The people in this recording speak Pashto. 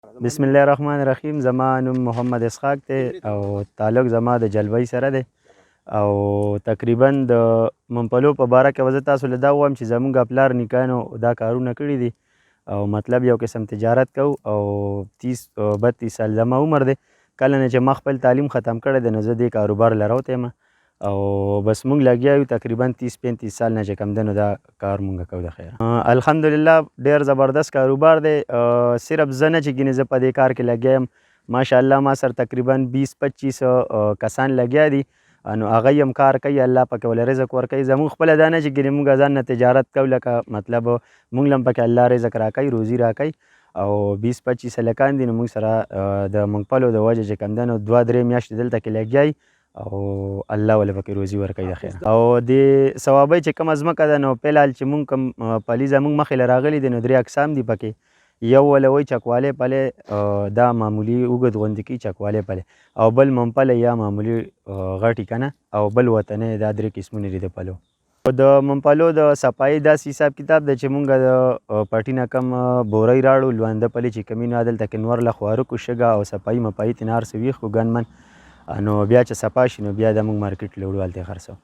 بسم الله الرحمن الرحیم. زما نوم محمد اسحاق دی او تعلق زما د جلبۍ سره دی او تقریبا د ممپلو په باره کې به زه تاسو له دا ووایم چې زموږ پلار نیکانو دا کارونه کړي دي او مطلب یو قسم تجارت کوو او 30-32 سال زما عمر دی. کله نه چې ما خپل تعلیم ختم کړی دی نو زه دې کاروبار له راوتی یم او بس موږ لګیا یو تقریبا 30-35 سال نه چې کوم دی نو دا کار موږ کوو د خیره. الحمدلله ډېر زبردست کاروبار دی. صرف زه نه چې ګینې زه په دې کار کې لګیا یم، ماشاءالله ما سره تقریبا 20-25 کسان لګیا دي نو هغه هم کار کوي، الله پکې ورله رزق ورکوي. زموږ خپله دا نه چې ګینې موږ ځان نه تجارت کوو، لکه مطلب موږ له هم پکې الله رزق راکوي، روزي راکوي او 20-25 هلکان دي نو موږ سره د ممپلو د وجه چې کوم دی نو 2-3 میاشتې دلته کې لګیا یي او الله ولې پکې روزي ورکوي د خیره. او د ثوابۍ چې کومه ځمکه ده نو فلحال چې موږ کوم پلي زموږ مخې له راغلي دي نو 3 اقسام دي پکې. یو ولې وایي چکوالی پلی، دا معمولي اوږد غوندې کوي چکوالی پلی، او بل ممپلی یا معمولي غټي که نه، او بل وطنۍ، دا 3 قسمونه دي د پلو. د ممپلو د صفایي داسې حساب کتاب دی چې موږ د پټي نه کم بورۍ راړو، لونده پلي چې کومې نو دلته کې نور له خوارکو شګه او صفایي مفایي ترې نه هر څه ویښ کړو ګنمن، نو بیا چې صفا شي نو بیا د موږ مارکیټ له وړو هلته یې خرڅوو.